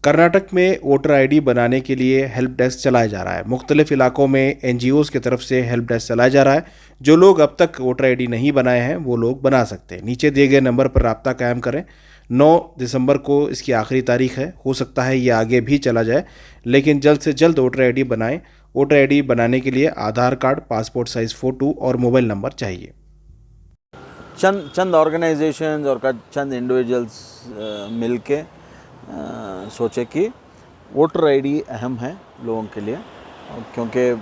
कर्नाटक में voter ID बनाने के लिए हेल्प डेस्क चलाया जा रहा है। मुख्तलिफ इलाकों में एनजीओज़ की तरफ से हेल्प डेस्क चलाया जा रहा है। जो लोग अब तक वोटर आईडी नहीं बनाए हैं वो लोग बना सकते हैं। नीचे दिए गए नंबर पर रब्ता कायम करें। 9 दिसंबर को इसकी आखिरी तारीख है। हो सकता है ये आगे भी चला जाए, लेकिन जल्द से जल्द वोटर आईडी बनाएं। वोटर आईडी बनाने के लिए आधार कार्ड, पासपोर्ट साइज़ फ़ोटो और मोबाइल नंबर चाहिए। चंद ऑर्गेनाइजेशंस और चंद इंडिविजुअल्स मिलके सोचे कि वोटर आईडी अहम है लोगों के लिए, क्योंकि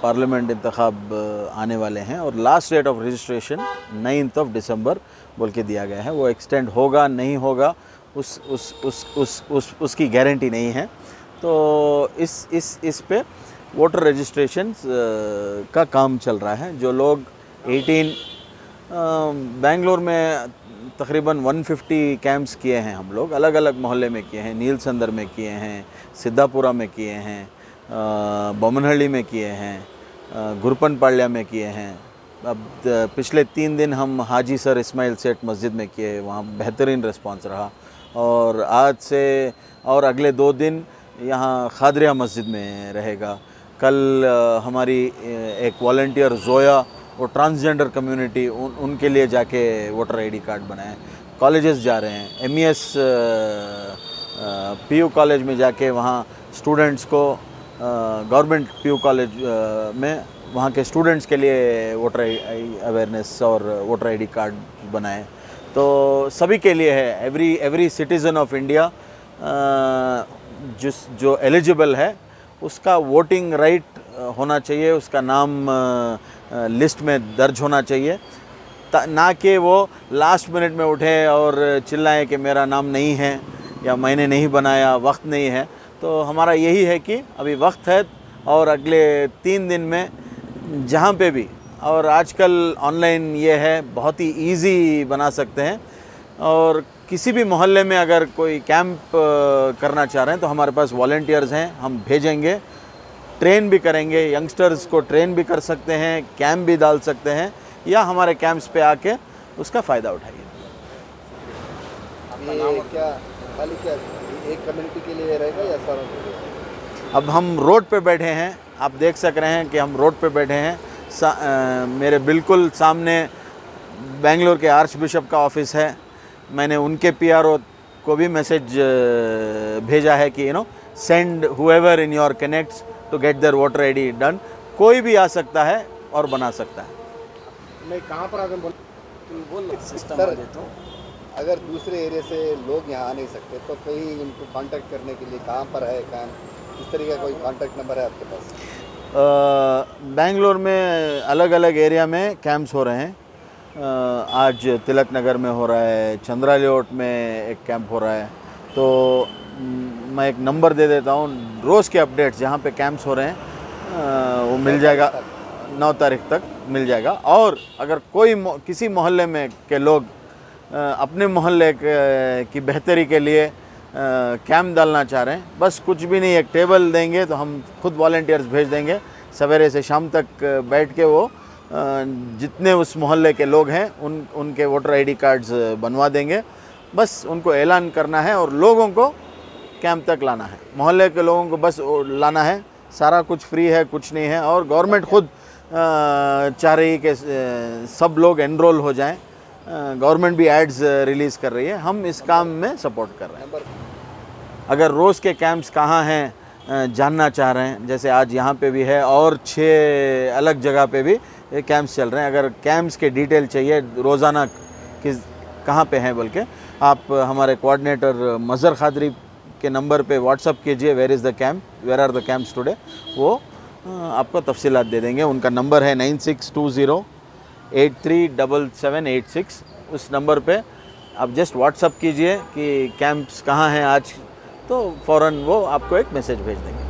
पार्लियामेंट इंतखाब आने वाले हैं और लास्ट डेट ऑफ रजिस्ट्रेशन 9 दिसंबर बोल के दिया गया है। वो एक्सटेंड होगा नहीं होगा उसकी गारंटी नहीं है। तो इस पे वोटर रजिस्ट्रेशन का काम चल रहा है। जो लोग 18 बेंगलोर में तकरीबन 150 कैंप्स किए हैं हम लोग, अलग अलग मोहल्ले में किए हैं। नील संदर में किए हैं, सिद्धापुरा में किए हैं, बोमनहल्ली में किए हैं, गुरपनपाಳ್ಯ में किए हैं। अब पिछले 3 दिन हम हाजी सर इस्माइल सेठ मस्जिद में किए, वहाँ बेहतरीन रिस्पांस रहा। और आज से और अगले 2 दिन यहाँ खादरिया मस्जिद में रहेगा। कल हमारी एक वॉलंटियर जोया, वो ट्रांसजेंडर कम्युनिटी, उनके लिए जाके वोटर आईडी कार्ड बनाए। कॉलेजेस जा रहे हैं, MES PU कॉलेज में जाके वहाँ स्टूडेंट्स को, गवर्नमेंट PU कॉलेज में वहाँ के स्टूडेंट्स के लिए वोटर अवेयरनेस और वोटर आईडी कार्ड बनाए। तो सभी के लिए है। एवरी सिटीज़न ऑफ इंडिया जो एलिजिबल है उसका वोटिंग राइट होना चाहिए, उसका नाम लिस्ट में दर्ज होना चाहिए, ना कि वो लास्ट मिनट में उठे और चिल्लाएं कि मेरा नाम नहीं है या मैंने नहीं बनाया, वक्त नहीं है। तो हमारा यही है कि अभी वक्त है और अगले 3 दिन में जहाँ पे भी, और आजकल ऑनलाइन ये है, बहुत ही इजी बना सकते हैं। और किसी भी मोहल्ले में अगर कोई कैंप करना चाह रहे हैं तो हमारे पास वॉलंटियर्स हैं, हम भेजेंगे, ट्रेन भी करेंगे। यंगस्टर्स को ट्रेन भी कर सकते हैं, कैंप भी डाल सकते हैं, या हमारे कैंप्स पे आके उसका फ़ायदा उठाइए। क्या एक कम्युनिटी के लिए रहेगा या सारों के लिए? अब हम रोड पे बैठे हैं, आप देख सक रहे हैं कि हम रोड पे बैठे हैं। मेरे बिल्कुल सामने बेंगलोर के आर्च बिशप का ऑफिस है। मैंने उनके PRO को भी मैसेज भेजा है कि send whoever in your connects to get their voter ID done. कोई भी आ सकता है और बना सकता है। मैं कहाँ पर आगे बोल सिस्टम सर, अगर दूसरे एरिया से लोग यहाँ आ नहीं सकते तो कहीं इनको कांटेक्ट करने के लिए कहाँ पर है काम, इस तरीके का कोई कांटेक्ट नंबर है आपके पास? बेंगलोर में अलग अलग एरिया में कैंप्स हो रहे हैं। आज तिलक नगर में हो रहा है, चंद्रा लेआउट में एक कैंप हो रहा है। तो मैं एक नंबर दे देता हूँ, रोज़ के अपडेट्स जहाँ पे कैंप्स हो रहे हैं वो मिल जाएगा, 9 तारीख तक मिल जाएगा। और अगर कोई किसी मोहल्ले में के लोग अपने मोहल्ले की बेहतरी के लिए कैंप डालना चाह रहे हैं, बस कुछ भी नहीं, एक टेबल देंगे तो हम खुद वॉलंटियर्स भेज देंगे। सवेरे से शाम तक बैठ के वो जितने उस मोहल्ले के लोग हैं उनके वोटर आईडी कार्ड्स बनवा देंगे। बस उनको ऐलान करना है और लोगों को कैंप तक लाना है, मोहल्ले के लोगों को बस लाना है। सारा कुछ फ्री है, कुछ नहीं है। और गवर्नमेंट खुद चाह रही है कि सब लोग एनरोल हो जाएं। गवर्नमेंट भी एड्स रिलीज़ कर रही है, हम इस काम में सपोर्ट कर रहे हैं। अगर रोज़ के कैंप्स कहाँ हैं जानना चाह रहे हैं, जैसे आज यहाँ पे भी है और 6 अलग जगह पे भी ये कैंप्स चल रहे हैं। अगर कैंप्स के डिटेल चाहिए रोज़ाना किस कहाँ पे हैं बोल के, आप हमारे कोऑर्डिनेटर मज़हर खादरी के नंबर पे व्हाट्सअप कीजिए, where are the camps today. वो आपको तफसीलात दे देंगे। उनका नंबर है 9620837786। उस नंबर पे आप जस्ट व्हाट्सअप कीजिए कि कैंप्स कहाँ हैं आज, तो फ़ौरन वो आपको एक मैसेज भेज देंगे।